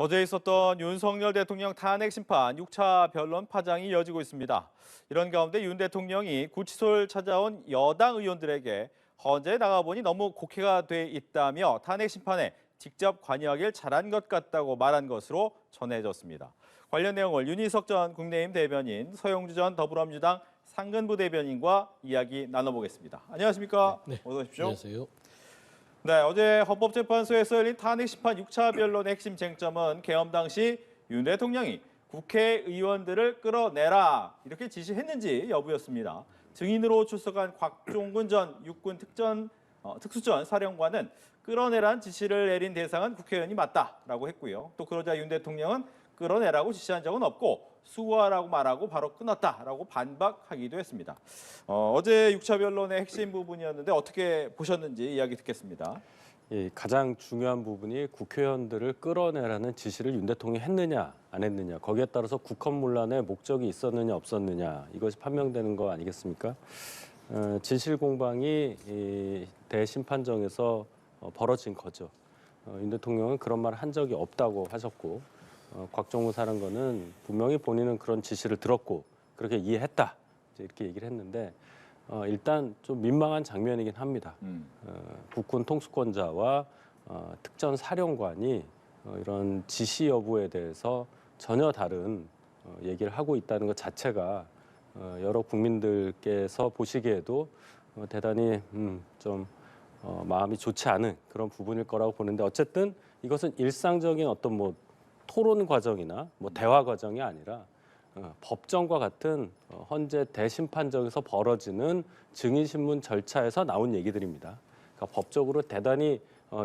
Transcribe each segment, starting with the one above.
어제 있었던 윤석열 대통령 탄핵 심판 6차 변론 파장이 이어지고 있습니다. 이런 가운데 윤 대통령이 구치소를 찾아온 여당 의원들에게 헌재에 나가보니 너무 곡해가 돼 있다며 탄핵 심판에 직접 관여하길 잘한 것 같다고 말한 것으로 전해졌습니다. 관련 내용을 윤희석 전 국민의힘 대변인, 서영주 전 더불어민주당 상근부 대변인과 이야기 나눠보겠습니다. 안녕하십니까? 네. 어서 오십시오. 안녕하세요. 네, 어제 헌법재판소에서 열린 탄핵 심판 6차 변론의 핵심 쟁점은 계엄 당시 윤 대통령이 국회의원들을 끌어내라 이렇게 지시했는지 여부였습니다. 증인으로 출석한 곽종근 전 육군 특수전 사령관은 끌어내란 지시를 내린 대상은 국회의원이 맞다라고 했고요. 또 그러자 윤 대통령은 끌어내라고 지시한 적은 없고 수호하라고 말하고 바로 끊었다라고 반박하기도 했습니다. 어제 6차 변론의 핵심 부분이었는데 어떻게 보셨는지 이야기 듣겠습니다. 가장 중요한 부분이 국회의원들을 끌어내라는 지시를 윤 대통령이 했느냐 안 했느냐, 거기에 따라서 국헌문란의 목적이 있었느냐 없었느냐, 이것이 판명되는 거 아니겠습니까? 진실공방이 대심판정에서 벌어진 거죠. 윤 대통령은 그런 말 한 적이 없다고 하셨고, 곽종근 사령관은 분명히 본인은 그런 지시를 들었고 그렇게 이해했다, 이렇게 얘기를 했는데, 일단 좀 민망한 장면이긴 합니다. 국군 통수권자와 특전 사령관이 이런 지시 여부에 대해서 전혀 다른 얘기를 하고 있다는 것 자체가 여러 국민들께서 보시기에도 대단히 좀 마음이 좋지 않은 그런 부분일 거라고 보는데, 어쨌든 이것은 일상적인 어떤 뭐 토론 과정이나 뭐 대화 과정이 아니라 법정과 같은 헌재 대심판정에서 벌어지는 증인신문 절차에서 나온 얘기들입니다. 그러니까 법적으로 대단히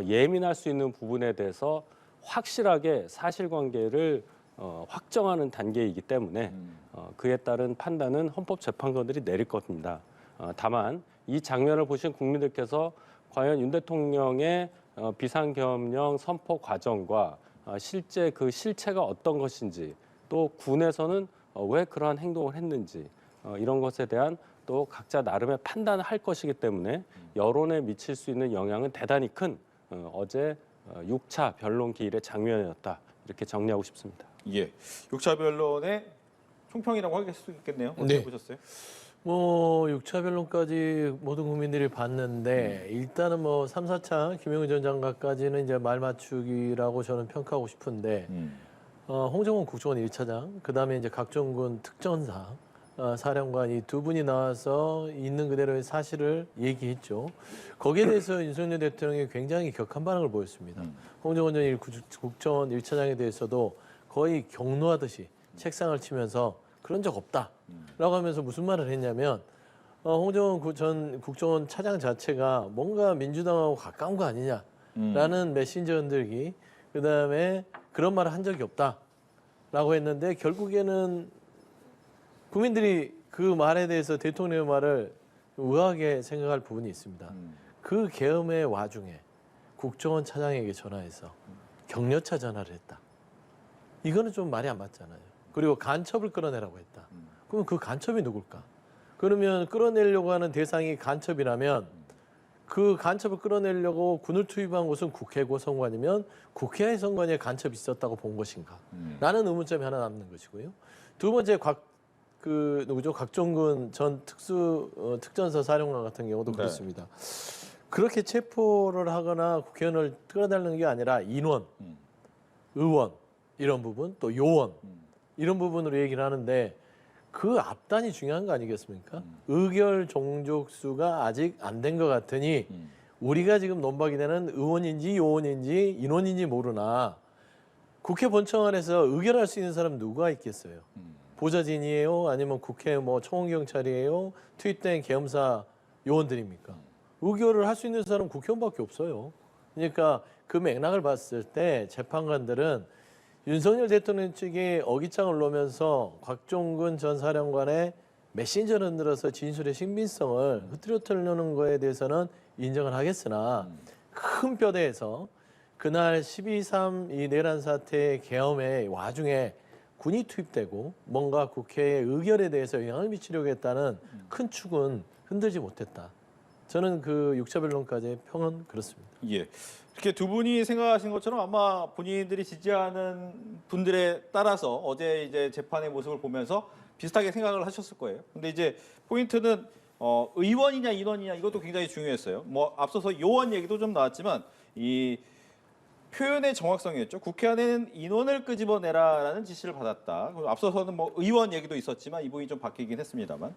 예민할 수 있는 부분에 대해서 확실하게 사실관계를 확정하는 단계이기 때문에 그에 따른 판단은 헌법재판관들이 내릴 겁니다. 다만 이 장면을 보신 국민들께서 과연 윤 대통령의 비상계엄령 선포 과정과 실제 그 실체가 어떤 것인지, 또 군에서는 왜 그러한 행동을 했는지, 이런 것에 대한 또 각자 나름의 판단을 할 것이기 때문에 여론에 미칠 수 있는 영향은 대단히 큰 어제 6차 변론 기일의 장면이었다, 이렇게 정리하고 싶습니다. 예, 6차 변론의 총평이라고 할 수 있겠네요. 어떻게 네. 보셨어요? 뭐 6차 변론까지 모든 국민들이 봤는데 일단은 뭐 3, 4차 김영우 전 장관까지는 이제 말 맞추기라고 저는 평가하고 싶은데, 홍정원 국정원 1차장, 그다음에 이제 곽종근 특전사 사령관, 이 두 분이 나와서 있는 그대로의 사실을 얘기했죠. 거기에 대해서 윤석열 대통령이 굉장히 격한 반응을 보였습니다. 홍정원 전 국정원 1차장에 대해서도 거의 격노하듯이 책상을 치면서 그런 적 없다라고 하면서 무슨 말을 했냐면, 홍정원 전 국정원 차장 자체가 뭔가 민주당하고 가까운 거 아니냐라는 메신저 흔들기, 그다음에 그런 말을 한 적이 없다라고 했는데, 결국에는 국민들이 그 말에 대해서 대통령의 말을 의아하게 생각할 부분이 있습니다. 그 계엄의 와중에 국정원 차장에게 전화해서 격려차 전화를 했다. 이거는 좀 말이 안 맞잖아요. 그리고 간첩을 끌어내라고 했다. 그러면 그 간첩이 누굴까? 그러면 끌어내려고 하는 대상이 간첩이라면 그 간첩을 끌어내려고 군을 투입한 곳은 국회고 선관이면 국회의 선관위에 간첩이 있었다고 본 것인가? 라는 의문점이 하나 남는 것이고요. 두 번째, 곽종근 전 특전사 사령관 같은 경우도 그렇습니다. 그렇게 체포를 하거나 국회의원을 끌어달라는 게 아니라 인원, 의원 이런 부분, 또 요원 이런 부분으로 얘기를 하는데, 그 앞단이 중요한 거 아니겠습니까? 의결 종족수가 아직 안 된 것 같으니 우리가 지금 논박이 되는 의원인지 요원인지 인원인지 모르나 국회 본청 안에서 의결할 수 있는 사람 누가 있겠어요? 보좌진이에요? 아니면 국회 뭐 청원경찰이에요? 투입된 계엄사 요원들입니까? 의결을 할 수 있는 사람은 국회의원밖에 없어요. 그러니까 그 맥락을 봤을 때 재판관들은 윤석열 대통령 측이 어깃장을 놓으면서 곽종근 전 사령관의 메신저를 흔들어서 진술의 신빙성을 흐트러뜨리는 거에 대해서는 인정을 하겠으나, 큰 뼈대에서 그날 12.3 이 내란 사태의 계엄의 와중에 군이 투입되고 뭔가 국회의 의결에 대해서 영향을 미치려고 했다는 큰 축은 흔들지 못했다. 저는 그 6차 변론까지의 평은 그렇습니다. 예, 이렇게 두 분이 생각하신 것처럼 아마 본인들이 지지하는 분들에 따라서 어제 이제 재판의 모습을 보면서 비슷하게 생각을 하셨을 거예요. 근데 이제 포인트는 의원이냐 인원이냐 이것도 굉장히 중요했어요. 뭐 앞서서 요원 얘기도 좀 나왔지만 이 표현의 정확성이었죠. 국회 안에는 인원을 끄집어내라라는 지시를 받았다. 그리고 앞서서는 뭐 의원 얘기도 있었지만 이 부분이 좀 바뀌긴 했습니다만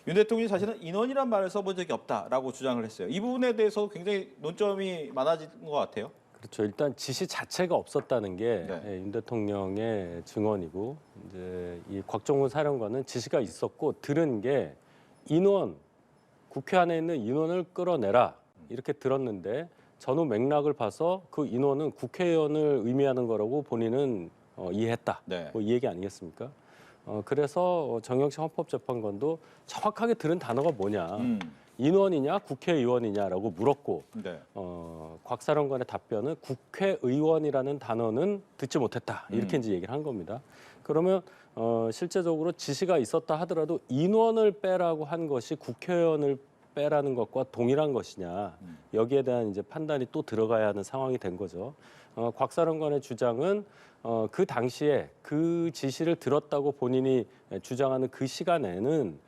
윤 대통령이 자신은 인원이란 말을 써본 적이 없다라고 주장을 했어요. 이 부분에 대해서 굉장히 논점이 많아진 것 같아요. 그렇죠. 일단 지시 자체가 없었다는 게 네. 윤 대통령의 증언이고 이제 이 곽종훈 사령관은 지시가 있었고 들은 게 인원 국회 안에 있는 인원을 끌어내라 이렇게 들었는데 전후 맥락을 봐서 그 인원은 국회의원을 의미하는 거라고 본인은 이해했다. 네. 뭐 이 얘기 아니겠습니까? 그래서 정영식 헌법재판관도 정확하게 들은 단어가 뭐냐. 인원이냐 국회의원이냐라고 물었고 네. 곽 사령관의 답변은 국회의원이라는 단어는 듣지 못했다. 이렇게 이제 얘기를 한 겁니다. 그러면 실제적으로 지시가 있었다 하더라도 인원을 빼라고 한 것이 국회의원을 빼라는 것과 동일한 것이냐 여기에 대한 이제 판단이 또 들어가야 하는 상황이 된 거죠. 곽 사령관의 주장은 그 당시에 그 지시를 들었다고 본인이 주장하는 그 시간에는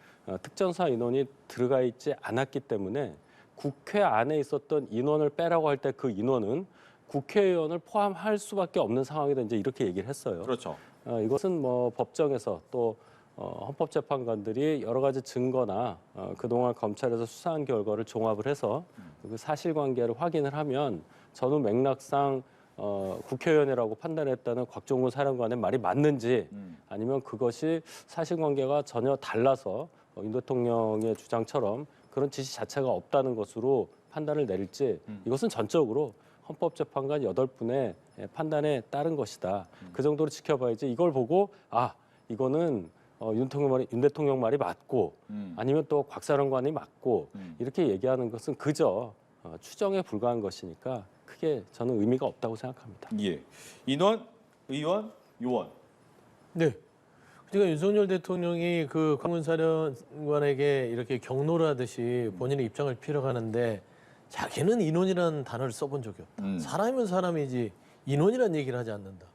특전사 인원이 들어가 있지 않았기 때문에 국회 안에 있었던 인원을 빼라고 할 때 그 인원은 국회의원을 포함할 수밖에 없는 상황이다 이제 이렇게 얘기를 했어요. 그렇죠. 이것은 뭐 법정에서 또 헌법재판관들이 여러 가지 증거나 그동안 검찰에서 수사한 결과를 종합을 해서 그 사실관계를 확인을 하면 전후 맥락상 국회의원이라고 판단했다는 곽종훈 사령관의 말이 맞는지 아니면 그것이 사실관계가 전혀 달라서 윤 대통령의 주장처럼 그런 지시 자체가 없다는 것으로 판단을 내릴지 이것은 전적으로 헌법재판관 8분의 판단에 따른 것이다. 그 정도로 지켜봐야지 이걸 보고 이거는 윤 대통령 말이 맞고 아니면 또 곽 사령관이 맞고 이렇게 얘기하는 것은 그저 추정에 불과한 것이니까 크게 저는 의미가 없다고 생각합니다. 예. 인원, 의원, 요원. 네. 그러니까 윤석열 대통령이 그 강훈 사령관에게 이렇게 경로를 하듯이 본인의 입장을 피력하는데 자기는 인원이라는 단어를 써본 적이 없다. 사람이면 사람이지 인원이라는 얘기를 하지 않는다.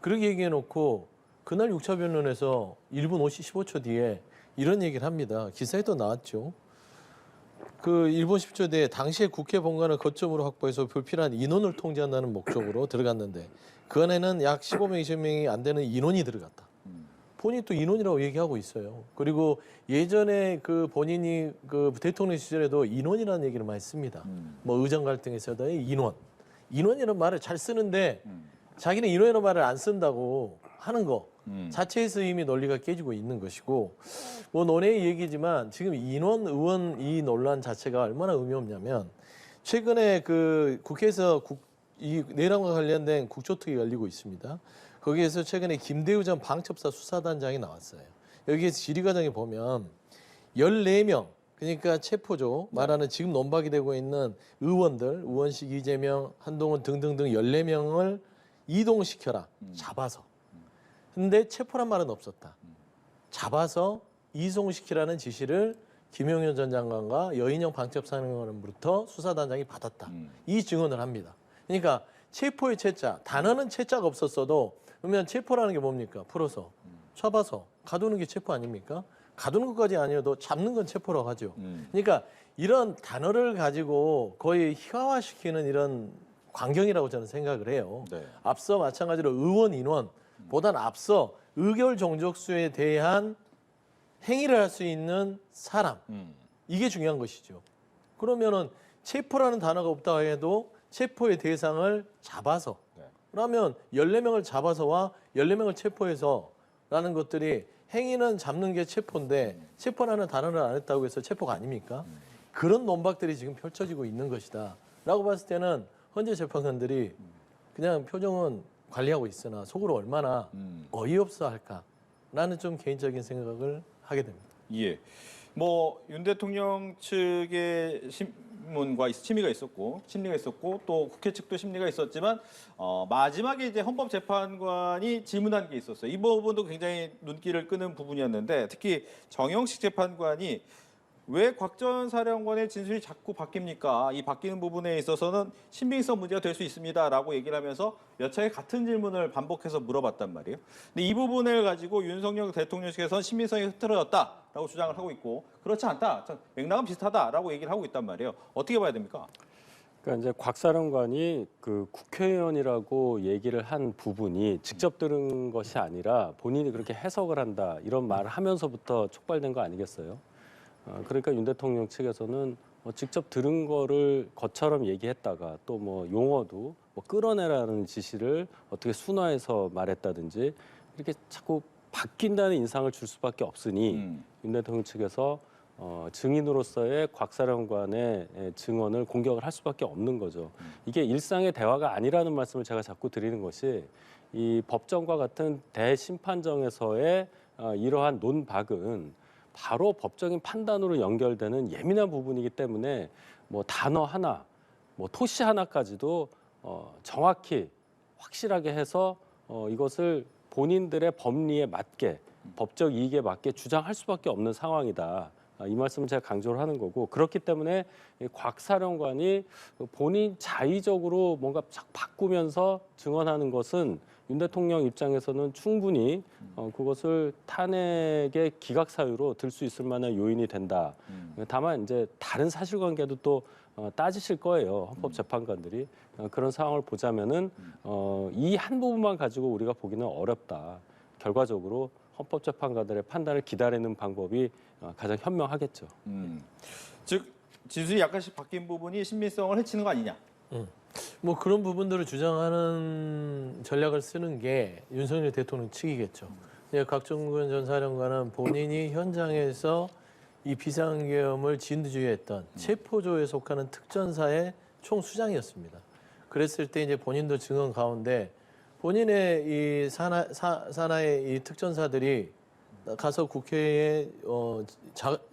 그렇게 얘기해놓고 그날 6차 변론에서 1분 15초 뒤에 이런 얘기를 합니다. 기사에도 나왔죠. 그 1분 10초 뒤에 당시에 국회 본관을 거점으로 확보해서 불필요한 인원을 통제한다는 목적으로 들어갔는데 그 안에는 약 15명, 20명이 안 되는 인원이 들어갔다. 본인이 또 인원이라고 얘기하고 있어요. 그리고 예전에 그 본인이 그 대통령 시절에도 인원이라는 얘기를 많이 씁니다. 뭐 의정 갈등에서도 인원이라는 말을 잘 쓰는데 자기는 인원이라는 말을 안 쓴다고 하는 거 자체에서 이미 논리가 깨지고 있는 것이고 뭐 논의의 얘기지만 지금 인원 의원 이 논란 자체가 얼마나 의미 없냐면 최근에 그 국회에서 이 내란과 관련된 국조특위 열리고 있습니다. 거기에서 최근에 김대우 전 방첩사 수사단장이 나왔어요. 여기에서 질의과정에 보면 14명 그러니까 체포조 말하는 지금 논박이 되고 있는 의원들 우원식, 이재명, 한동훈 등등등 14명을 이동시켜라. 잡아서. 근데 체포란 말은 없었다. 잡아서 이송시키라는 지시를 김용현 전 장관과 여인영 방첩사령관으로부터 수사단장이 받았다. 이 증언을 합니다. 그러니까 체포의 체자, 단어는 체자가 없었어도 그러면 체포라는 게 뭡니까? 풀어서, 잡아서, 가두는 게 체포 아닙니까? 가두는 것까지 아니어도 잡는 건 체포라고 하죠. 그러니까 이런 단어를 가지고 거의 희화화시키는 이런 광경이라고 저는 생각을 해요. 네. 앞서 마찬가지로 의원 인원보다는 앞서 의결 종족수에 대한 행위를 할 수 있는 사람 이게 중요한 것이죠. 그러면은 체포라는 단어가 없다 해도 체포의 대상을 잡아서 그러면 14명을 잡아서와 14명을 체포해서라는 것들이 행위는 잡는 게 체포인데 체포라는 단어를 안 했다고 해서 체포가 아닙니까? 그런 논박들이 지금 펼쳐지고 있는 것이다. 라고 봤을 때는 헌재 재판관들이 그냥 표정은 관리하고 있으나 속으로 얼마나 어이없어 할까라는 좀 개인적인 생각을 하게 됩니다. 예. 뭐 윤 대통령 측의 심문과 심리가 있었고 또 국회 측도 심리가 있었지만 마지막에 이제 헌법재판관이 질문한 게 있었어요. 이 부분도 굉장히 눈길을 끄는 부분이었는데 특히 정영식 재판관이 왜 곽 전 사령관의 진술이 자꾸 바뀝니까? 이 바뀌는 부분에 있어서는 신빙성 문제가 될 수 있습니다라고 얘기를 하면서 몇 차례 같은 질문을 반복해서 물어봤단 말이에요. 근데 이 부분을 가지고 윤석열 대통령 측에서는 신빙성이 흐트러졌다라고 주장을 하고 있고 그렇지 않다, 맥락은 비슷하다라고 얘기를 하고 있단 말이에요. 어떻게 봐야 됩니까? 그러니까 이제 곽 사령관이 그 국회의원이라고 얘기를 한 부분이 직접 들은 것이 아니라 본인이 그렇게 해석을 한다 이런 말을 하면서부터 촉발된 거 아니겠어요? 그러니까 윤 대통령 측에서는 직접 들은 거를 것처럼 얘기했다가 또 뭐 용어도 뭐 끌어내라는 지시를 어떻게 순화해서 말했다든지 이렇게 자꾸 바뀐다는 인상을 줄 수밖에 없으니 윤 대통령 측에서 증인으로서의 곽 사령관의 증언을 공격을 할 수밖에 없는 거죠. 이게 일상의 대화가 아니라는 말씀을 제가 자꾸 드리는 것이 이 법정과 같은 대심판정에서의 이러한 논박은 바로 법적인 판단으로 연결되는 예민한 부분이기 때문에 뭐 단어 하나, 뭐 토시 하나까지도 정확히 확실하게 해서 이것을 본인들의 법리에 맞게 법적 이익에 맞게 주장할 수밖에 없는 상황이다. 이 말씀을 제가 강조를 하는 거고 그렇기 때문에 곽 사령관이 본인 자의적으로 뭔가 바꾸면서 증언하는 것은 윤 대통령 입장에서는 충분히 그것을 탄핵의 기각 사유로 들 수 있을 만한 요인이 된다. 다만 이제 다른 사실관계도 또 따지실 거예요. 헌법재판관들이 그런 상황을 보자면은 이 한 부분만 가지고 우리가 보기는 어렵다. 결과적으로 헌법재판관들의 판단을 기다리는 방법이 가장 현명하겠죠. 즉 진술이 약간씩 바뀐 부분이 신빙성을 해치는 거 아니냐? 뭐 그런 부분들을 주장하는 전략을 쓰는 게 윤석열 대통령 측이겠죠. 곽종근 전 사령관은 본인이 현장에서 이 비상계엄을 진두지휘했던 체포조에 속하는 특전사의 총수장이었습니다. 그랬을 때 이제 본인도 증언 가운데 본인의 이 산하의 이 특전사들이 가서 국회에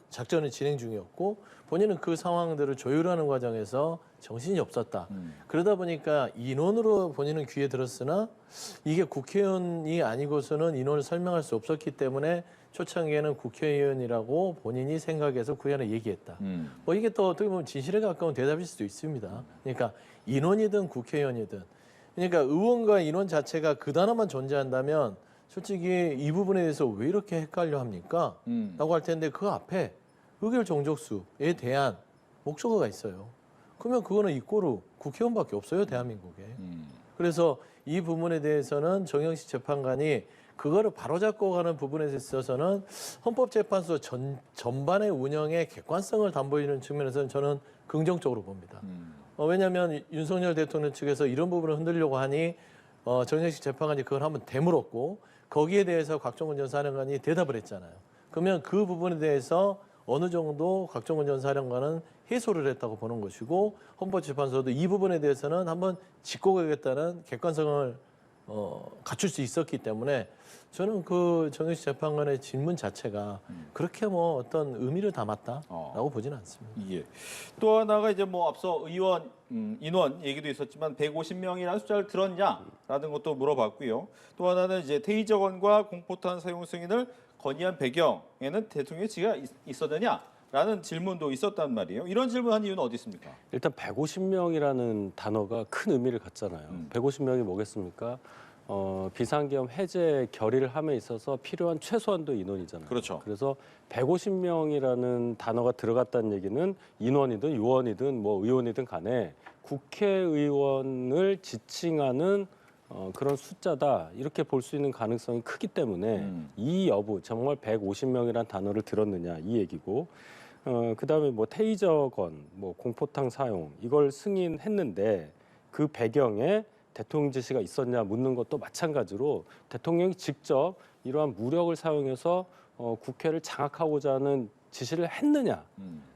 작전을 진행 중이었고 본인은 그 상황들을 조율하는 과정에서 정신이 없었다. 그러다 보니까 인원으로 본인은 귀에 들었으나 이게 국회의원이 아니고서는 인원을 설명할 수 없었기 때문에 초창기에는 국회의원이라고 본인이 생각해서 국회의원에 얘기했다. 뭐 이게 또 어떻게 보면 진실에 가까운 대답일 수도 있습니다. 그러니까 인원이든 국회의원이든 그러니까 의원과 인원 자체가 그 단어만 존재한다면 솔직히 이 부분에 대해서 왜 이렇게 헷갈려 합니까? 라고 할 텐데 그 앞에 의결 정족수에 대한 목적어가 있어요. 그러면 그거는 이꼬르 국회의원밖에 없어요, 대한민국에. 그래서 이 부분에 대해서는 정영식 재판관이 그거를 바로잡고 가는 부분에 있어서는 헌법재판소 전반의 운영의 객관성을 담보해주는 측면에서는 저는 긍정적으로 봅니다. 왜냐하면 윤석열 대통령 측에서 이런 부분을 흔들려고 하니 정영식 재판관이 그걸 한번 되물었고 거기에 대해서 곽종근 전 사령관이 대답을 했잖아요. 그러면 그 부분에 대해서 어느 정도 곽종근 전 사령관은 해소를 했다고 보는 것이고 헌법재판소도 이 부분에 대해서는 한번 짚고 가겠다는 객관성을 갖출 수 있었기 때문에 저는 그 정영식 재판관의 질문 자체가 그렇게 뭐 어떤 의미를 담았다라고 보지는 않습니다. 예. 또 하나가 이제 뭐 앞서 의원 인원 얘기도 있었지만 150명이라는 숫자를 들었냐라는 것도 물어봤고요. 또 하나는 이제 테이저건과 공포탄 사용 승인을 건의한 배경에는 대통령의 지위가 있었느냐라는 질문도 있었단 말이에요. 이런 질문한 이유는 어디 있습니까? 일단 150명이라는 단어가 큰 의미를 갖잖아요. 150명이 뭐겠습니까? 비상계엄 해제 결의를 함에 있어서 필요한 최소한도 인원이잖아요. 그렇죠. 그래서 150명이라는 단어가 들어갔다는 얘기는 인원이든 요원이든 뭐 의원이든 간에 국회의원을 지칭하는 그런 숫자다 이렇게 볼 수 있는 가능성이 크기 때문에 이 여부 정말 150명이라는 단어를 들었느냐 이 얘기고 그다음에 뭐 테이저건, 뭐 공포탕 사용 이걸 승인했는데 그 배경에 대통령 지시가 있었냐 묻는 것도 마찬가지로 대통령이 직접 이러한 무력을 사용해서 국회를 장악하고자 하는 지시를 했느냐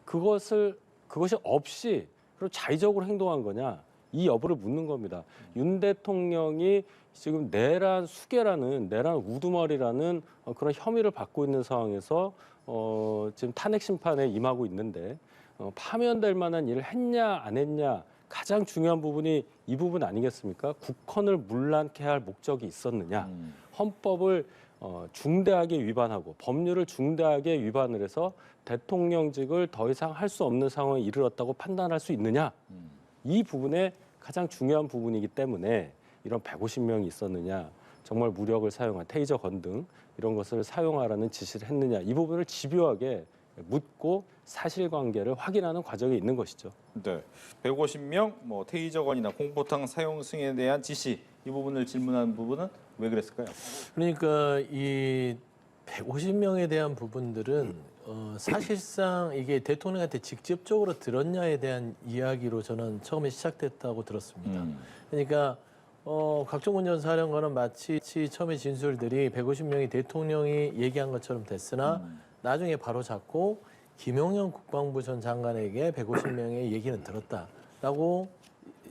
그것이 없이 그리고 자의적으로 행동한 거냐 이 여부를 묻는 겁니다. 윤 대통령이 지금 내란 수괴라는 내란 우두머리라는 그런 혐의를 받고 있는 상황에서 지금 탄핵 심판에 임하고 있는데 파면될 만한 일을 했냐 안 했냐 가장 중요한 부분이 이 부분 아니겠습니까? 국헌을 문란케 할 목적이 있었느냐, 헌법을 중대하게 위반하고 법률을 중대하게 위반을 해서 대통령직을 더 이상 할 수 없는 상황에 이르렀다고 판단할 수 있느냐? 이 부분에 가장 중요한 부분이기 때문에 이런 150명이 있었느냐, 정말 무력을 사용한 테이저 건 등 이런 것을 사용하라는 지시를 했느냐, 이 부분을 집요하게 묻고 사실관계를 확인하는 과정이 있는 것이죠. 네, 150명 뭐 테이저건이나 공포탄 사용 승인에 대한 지시 이 부분을 질문한 부분은 왜 그랬을까요? 그러니까 이 150명에 대한 부분들은 사실상 이게 대통령한테 직접적으로 들었냐에 대한 이야기로 저는 처음에 시작됐다고 들었습니다. 그러니까 각종훈 전 사령관은 마치 처음에 진술들이 150명이 대통령이 얘기한 것처럼 됐으나 나중에 바로 잡고 김용현 국방부 전 장관에게 150명의 얘기는 들었다라고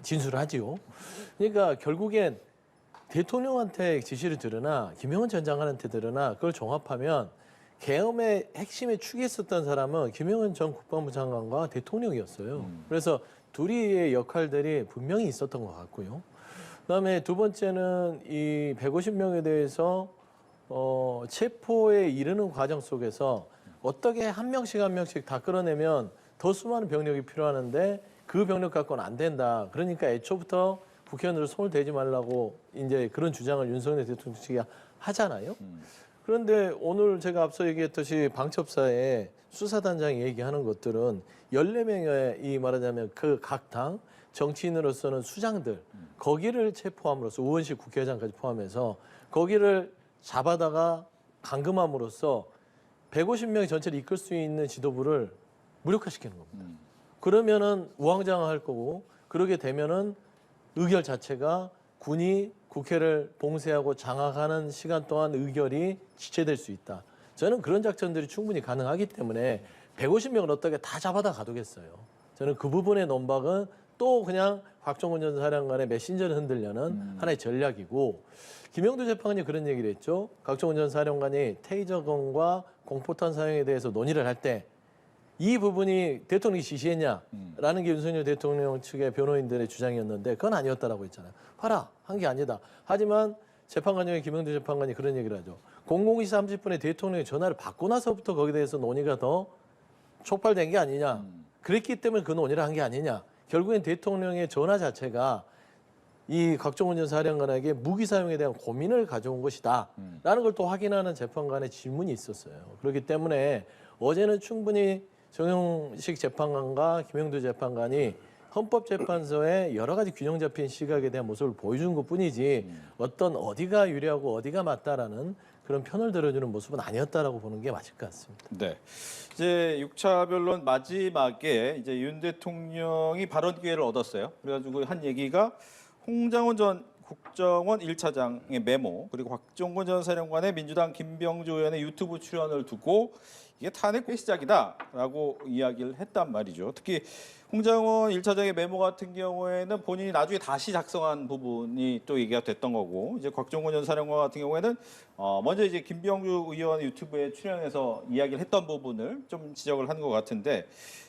진술을 하지요. 그러니까 결국엔 대통령한테 지시를 들으나 김용현 전 장관한테 들으나 그걸 종합하면 계엄의 핵심에 축에 있었던 사람은 김용현 전 국방부 장관과 대통령이었어요. 그래서 둘이의 역할들이 분명히 있었던 것 같고요. 그다음에 두 번째는 이 150명에 대해서 체포에 이르는 과정 속에서 어떻게 한 명씩 한 명씩 다 끌어내면 더 수많은 병력이 필요하는데 그 병력 갖고는 안 된다. 그러니까 애초부터 국회의원으로 손을 대지 말라고 이제 그런 주장을 윤석열 대통령 측이 하잖아요. 그런데 오늘 제가 앞서 얘기했듯이 방첩사에 수사단장이 얘기하는 것들은 14명의 이 말하자면 그 각 당 정치인으로서는 수장들 거기를 체포함으로써 의원실 국회의장까지 포함해서 거기를 잡아다가 감금함으로써 150명이 전체를 이끌 수 있는 지도부를 무력화시키는 겁니다. 그러면은 우왕좌왕할 거고 그러게 되면은 의결 자체가 군이 국회를 봉쇄하고 장악하는 시간 동안 의결이 지체될 수 있다. 저는 그런 작전들이 충분히 가능하기 때문에 150명을 어떻게 다 잡아다 가두겠어요. 저는 그 부분의 논박은 또 그냥 곽종훈 전 사령관의 메신저를 흔들려는 하나의 전략이고 김영두 재판관이 그런 얘기를 했죠. 곽종훈 전 사령관이 테이저건과 공포탄 사용에 대해서 논의를 할 때 이 부분이 대통령이 지시했냐라는 게 윤석열 대통령 측의 변호인들의 주장이었는데 그건 아니었다라고 했잖아요. 봐라, 한 게 아니다. 하지만 재판관 중에 김영두 재판관이 그런 얘기를 하죠. 00시 30분에 대통령이 전화를 받고 나서부터 거기에 대해서 논의가 더 촉발된 게 아니냐. 그랬기 때문에 그 논의를 한 게 아니냐. 결국엔 대통령의 전화 자체가 이 곽종훈 전 사령관에게 무기 사용에 대한 고민을 가져온 것이다. 라는 걸 또 확인하는 재판관의 질문이 있었어요. 그렇기 때문에 어제는 충분히 정영식 재판관과 김영두 재판관이 헌법재판소에 여러 가지 균형 잡힌 시각에 대한 모습을 보여준 것뿐이지 어떤 어디가 유리하고 어디가 맞다라는 그런 편을 들어주는 모습은 아니었다라고 보는 게 맞을 것 같습니다. 네. 이제 6차 변론 마지막에 이제 윤 대통령이 발언 기회를 얻었어요. 그래가지고 한 얘기가 홍장훈 전 국정원 1차장의 메모 그리고 곽종건 전 사령관의 민주당 김병주 의원의 유튜브 출연을 두고 이게 탄핵의 시작이다라고 이야기를 했단 말이죠. 특히 홍장원 1차장의 메모 같은 경우에는 본인이 나중에 다시 작성한 부분이 또 얘기가 됐던 거고 이제 곽종건 전 사령관 같은 경우에는 먼저 이제 김병주 의원 유튜브에 출연해서 이야기를 했던 부분을 좀 지적을 한 것 같은데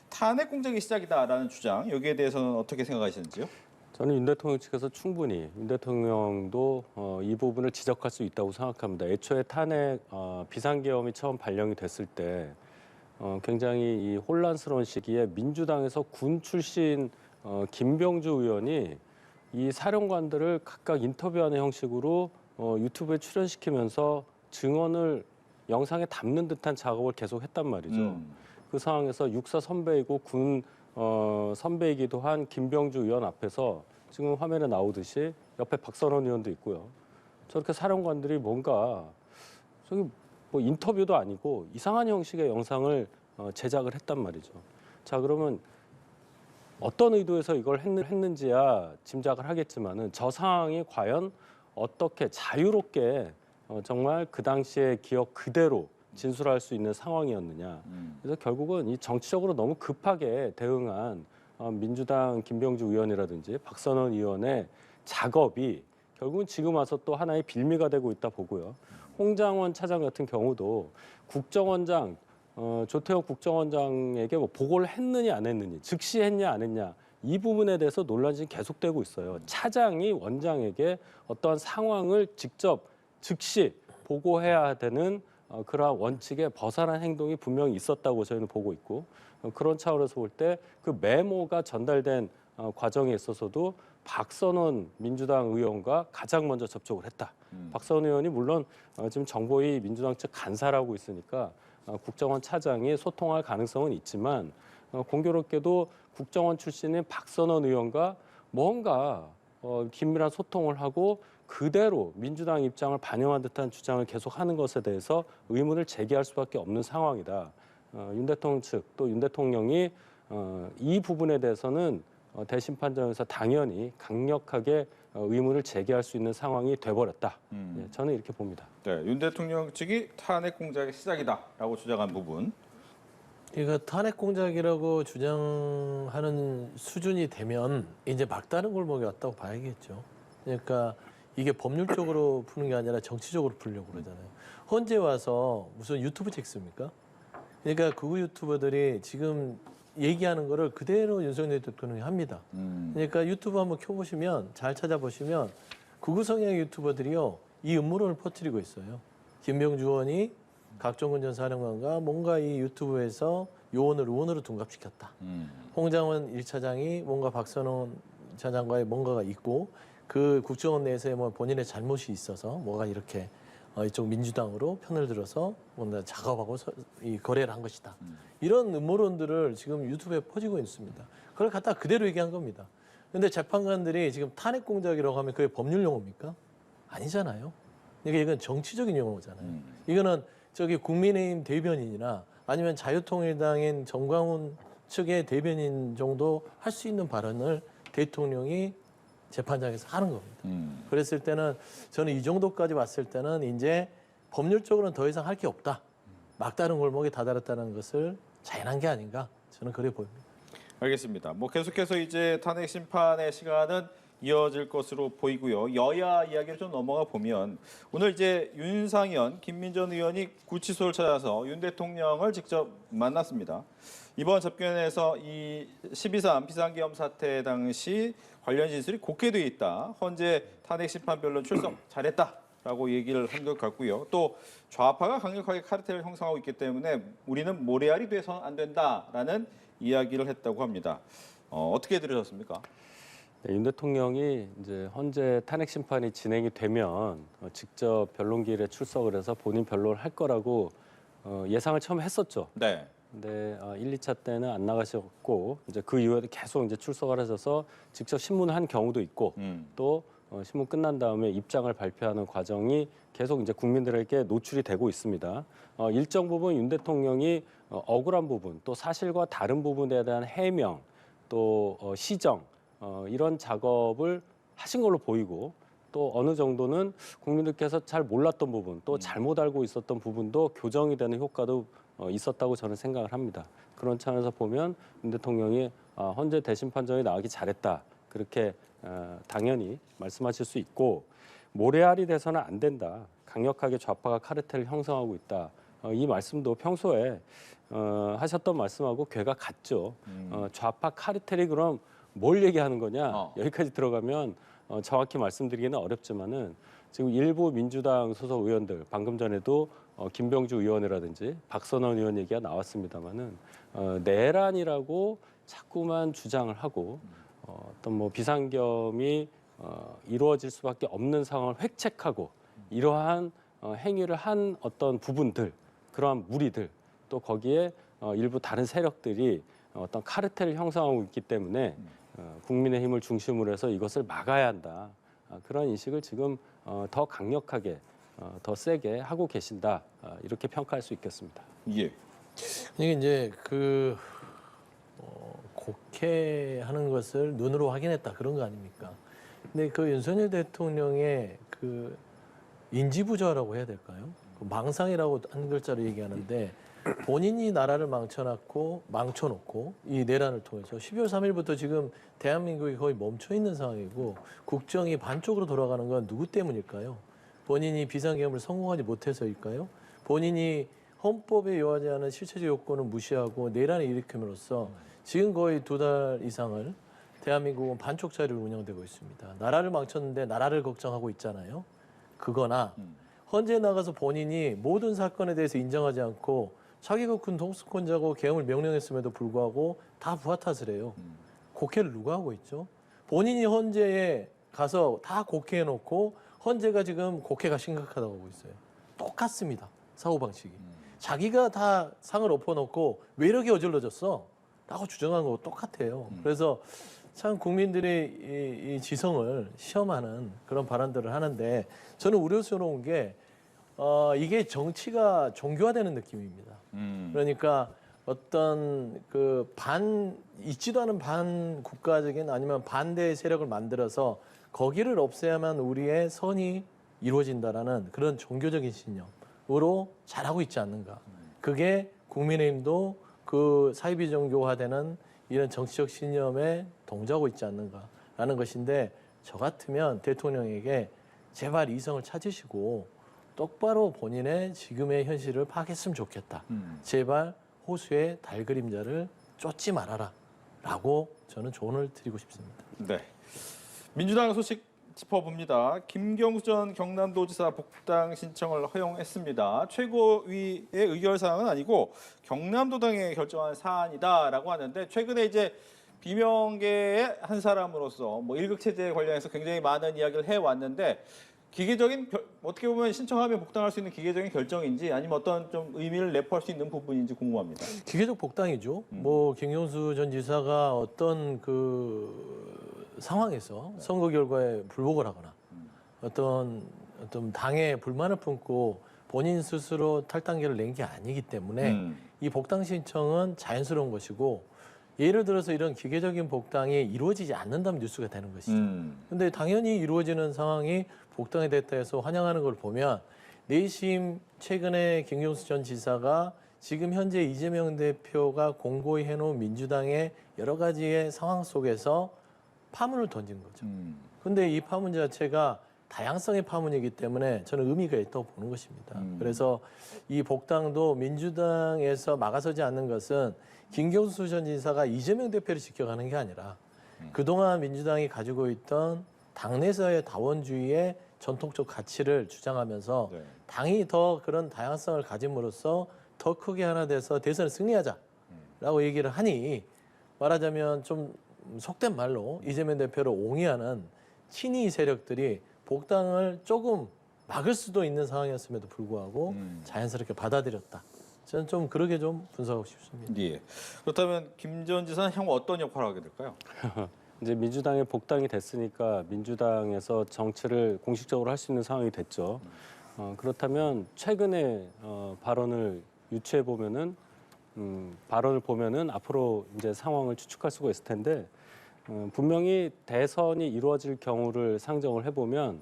탄핵 공작의 시작이다라는 주장 여기에 대해서는 어떻게 생각하시는지요? 저는 윤 대통령 측에서 충분히 윤 대통령도 이 부분을 지적할 수 있다고 생각합니다. 애초에 탄핵 비상계엄이 처음 발령이 됐을 때 굉장히 이 혼란스러운 시기에 민주당에서 군 출신 김병주 의원이 이 사령관들을 각각 인터뷰하는 형식으로 유튜브에 출연시키면서 증언을 영상에 담는 듯한 작업을 계속했단 말이죠. 그 상황에서 육사 선배이고 군 선배이기도 한 김병주 의원 앞에서 지금 화면에 나오듯이 옆에 박선원 의원도 있고요. 저렇게 사령관들이 뭔가 저기 뭐 인터뷰도 아니고 이상한 형식의 영상을 제작을 했단 말이죠. 자, 그러면 어떤 의도에서 이걸 했는지야 짐작을 하겠지만은 저 상황이 과연 어떻게 자유롭게 정말 그 당시의 기억 그대로 진술할 수 있는 상황이었느냐. 그래서 결국은 이 정치적으로 너무 급하게 대응한 민주당 김병주 의원이라든지 박선원 의원의 작업이 결국은 지금 와서 또 하나의 빌미가 되고 있다 보고요. 홍장원 차장 같은 경우도 국정원장 조태호 국정원장에게 뭐 보고를 했느냐 안 했느냐, 즉시 했냐 안 했냐 이 부분에 대해서 논란이 계속되고 있어요. 차장이 원장에게 어떠한 상황을 직접 즉시 보고해야 되는 그러한 원칙에 벗어난 행동이 분명히 있었다고 저희는 보고 있고 그런 차원에서 볼 때 그 메모가 전달된 과정에 있어서도 박선원 민주당 의원과 가장 먼저 접촉을 했다. 박선원 의원이 물론 지금 정보위 민주당 측 간사라고 있으니까 국정원 차장이 소통할 가능성은 있지만 공교롭게도 국정원 출신인 박선원 의원과 뭔가 긴밀한 소통을 하고 그대로 민주당 입장을 반영한 듯한 주장을 계속하는 것에 대해서 의문을 제기할 수밖에 없는 상황이다. 윤 대통령 측 또 윤 대통령이 이 부분에 대해서는 대심판정에서 당연히 강력하게 의문을 제기할 수 있는 상황이 돼버렸다. 예, 저는 이렇게 봅니다. 네, 윤 대통령 측이 탄핵 공작의 시작이다라고 주장한 부분. 그러니까 탄핵 공작이라고 주장하는 수준이 되면 이제 막다른 골목이 왔다고 봐야겠죠. 그러니까 이게 법률적으로 푸는 게 아니라 정치적으로 풀려고 그러잖아요. 헌재 와서 무슨 유튜브 찍습니까? 그러니까 극우 유튜버들이 지금 얘기하는 거를 그대로 윤석열 대통령이 합니다. 그러니까 유튜브 한번 켜보시면 잘 찾아보시면 극우 성향 유튜버들이요 이 음모론을 퍼뜨리고 있어요. 김병주 의원이 각종군 전 사령관과 뭔가 이 유튜브에서 요원을 의원으로 둔갑시켰다. 홍장원 1차장이 뭔가 박선원 차장과의 뭔가가 있고 그 국정원 내에서의 뭐 본인의 잘못이 있어서 뭐가 이렇게 이쪽 민주당으로 편을 들어서 뭔가 작업하고 이 거래를 한 것이다. 이런 음모론들을 지금 유튜브에 퍼지고 있습니다. 그걸 갖다 그대로 얘기한 겁니다. 그런데 재판관들이 지금 탄핵 공작이라고 하면 그게 법률 용어입니까? 아니잖아요. 그러니까 이건 정치적인 용어잖아요. 이거는 저기 국민의힘 대변인이나 아니면 자유통일당인 정광훈 측의 대변인 정도 할 수 있는 발언을 대통령이 재판장에서 하는 겁니다. 그랬을 때는 저는 이 정도까지 왔을 때는 이제 법률적으로는 더 이상 할 게 없다. 막다른 골목에 다다랐다는 것을 자인한 게 아닌가 저는 그래 보입니다. 알겠습니다. 뭐 계속해서 이제 탄핵 심판의 시간은 이어질 것으로 보이고요. 여야 이야기를 좀 넘어가 보면 오늘 이제 윤상현, 김민전 의원이 구치소를 찾아서 윤 대통령을 직접 만났습니다. 이번 접견에서 이 12.3 비상계엄 사태 당시 관련 진술이 곡해되어 있다. 헌재 탄핵 심판 변론 출석 잘했다라고 얘기를 한 것 같고요. 또 좌파가 강력하게 카르텔을 형성하고 있기 때문에 우리는 모래알이 돼서는 안 된다라는 이야기를 했다고 합니다. 어떻게 들으셨습니까? 네, 윤 대통령이 이제 헌재 탄핵 심판이 진행이 되면 직접 변론기일에 출석을 해서 본인 변론을 할 거라고 예상을 처음에 했었죠. 네. 근데 1, 2차 때는 안 나가셨고 이제 그 이후에도 계속 이제 출석을 하셔서 직접 신문을 한 경우도 있고 또 신문 끝난 다음에 입장을 발표하는 과정이 계속 이제 국민들에게 노출이 되고 있습니다. 일정 부분 윤 대통령이 억울한 부분 또 사실과 다른 부분에 대한 해명 또 시정 이런 작업을 하신 걸로 보이고 또 어느 정도는 국민들께서 잘 몰랐던 부분 또 잘못 알고 있었던 부분도 교정이 되는 효과도 있었다고 저는 생각을 합니다. 그런 차원에서 보면 윤 대통령이 헌재 대심판정이 나가기 잘했다. 그렇게 당연히 말씀하실 수 있고 모래알이 돼서는 안 된다. 강력하게 좌파가 카르텔을 형성하고 있다. 이 말씀도 평소에 하셨던 말씀하고 궤가 같죠. 좌파 카르텔이 그럼 뭘 얘기하는 거냐? 여기까지 들어가면 정확히 말씀드리기는 어렵지만은 지금 일부 민주당 소속 의원들 방금 전에도 김병주 의원이라든지 박선원 의원 얘기가 나왔습니다만은 내란이라고 자꾸만 주장을 하고 어떤 뭐 비상계엄이 이루어질 수밖에 없는 상황을 획책하고 이러한 행위를 한 어떤 부분들 그러한 무리들 또 거기에 일부 다른 세력들이 어떤 카르텔을 형성하고 있기 때문에 국민의힘을 중심으로 해서 이것을 막아야 한다. 그런 인식을 지금 더 강력하게 더 세게 하고 계신다. 이렇게 평가할 수 있겠습니다. 예. 이게 이제 그 곡해하는 것을 눈으로 확인했다 그런 거 아닙니까? 근데 그 윤석열 대통령의 그 인지부조라고 해야 될까요? 그 망상이라고 한 글자로 얘기하는데 본인이 나라를 망쳐놓고 이 내란을 통해서 12월 3일부터 지금 대한민국이 거의 멈춰 있는 상황이고 국정이 반쪽으로 돌아가는 건 누구 때문일까요? 본인이 비상계엄을 성공하지 못해서일까요? 본인이 헌법에 요하지 않은 실체적 요건을 무시하고 내란을 일으킴으로써 지금 거의 2달 이상을 대한민국은 반쪽짜리로 운영되고 있습니다. 나라를 망쳤는데 나라를 걱정하고 있잖아요. 그거나 헌재에 나가서 본인이 모든 사건에 대해서 인정하지 않고 자기가 군 통수권자고 계엄을 명령했음에도 불구하고 다 부하 탓을 해요. 곡해를 누가 하고 있죠? 본인이 헌재에 가서 다 곡해해놓고 헌재가 지금 곡해가 심각하다고 하고 있어요. 똑같습니다. 사고방식이. 자기가 다 상을 엎어놓고 왜 이렇게 어질러졌어? 라고 주장한 거고 똑같아요. 그래서 참 국민들의 이 지성을 시험하는 그런 발언들을 하는데 저는 우려스러운 게 이게 정치가 종교화되는 느낌입니다. 그러니까 어떤 그 있지도 않은 반국가적인 아니면 반대 세력을 만들어서 거기를 없애야만 우리의 선이 이루어진다라는 그런 종교적인 신념으로 잘하고 있지 않는가. 그게 국민의힘도 그 사이비 종교화되는 이런 정치적 신념에 동조하고 있지 않는가라는 것인데 저 같으면 대통령에게 제발 이성을 찾으시고 똑바로 본인의 지금의 현실을 파악했으면 좋겠다. 제발 호수의 달 그림자를 쫓지 말아라. 라고 저는 조언을 드리고 싶습니다. 네. 민주당 소식 짚어봅니다. 김경수 전 경남도지사 복당 신청을 허용했습니다. 최고위의 의결 사항은 아니고 경남도당에 결정한 사안이다라고 하는데 최근에 이제 비명계의 한 사람으로서 뭐 일극 체제에 관련해서 굉장히 많은 이야기를 해왔는데 기계적인 어떻게 보면 신청하면 복당할 수 있는 기계적인 결정인지 아니면 어떤 좀 의미를 내포할 수 있는 부분인지 궁금합니다. 기계적 복당이죠. 뭐 김경수 전 지사가 어떤 그 상황에서 선거 결과에 불복을 하거나 어떤 당에 불만을 품고 본인 스스로 탈당계를 낸 게 아니기 때문에 이 복당 신청은 자연스러운 것이고 예를 들어서 이런 기계적인 복당이 이루어지지 않는다면 뉴스가 되는 것이죠. 근데 당연히 이루어지는 상황이 복당이 됐다 해서 환영하는 걸 보면 내심 최근에 김경수 전 지사가 지금 현재 이재명 대표가 공고히 해놓은 민주당의 여러 가지의 상황 속에서 파문을 던진 거죠. 근데 이 파문 자체가 다양성의 파문이기 때문에 저는 의미가 있다고 보는 것입니다. 그래서 이 복당도 민주당에서 막아서지 않는 것은 김경수 전 지사가 이재명 대표를 지켜가는 게 아니라 그동안 민주당이 가지고 있던 당내에서의 다원주의의 전통적 가치를 주장하면서 네. 당이 더 그런 다양성을 가짐으로써 더 크게 하나 돼서 대선을 승리하자라고 얘기를 하니 말하자면 좀 속된 말로 이재명 대표를 옹이하는 친이 세력들이 복당을 조금 막을 수도 있는 상황이었음에도 불구하고 자연스럽게 받아들였다. 저는 좀 그러게 좀 분석하고 싶습니다. 예. 그렇다면 김 전 지사는 향후 어떤 역할을 하게 될까요? 이제 민주당에 복당이 됐으니까 민주당에서 정치를 공식적으로 할 수 있는 상황이 됐죠. 그렇다면 최근에 발언을 유추해 보면은 발언을 보면은 앞으로 이제 상황을 추측할 수가 있을 텐데 분명히 대선이 이루어질 경우를 상정을 해보면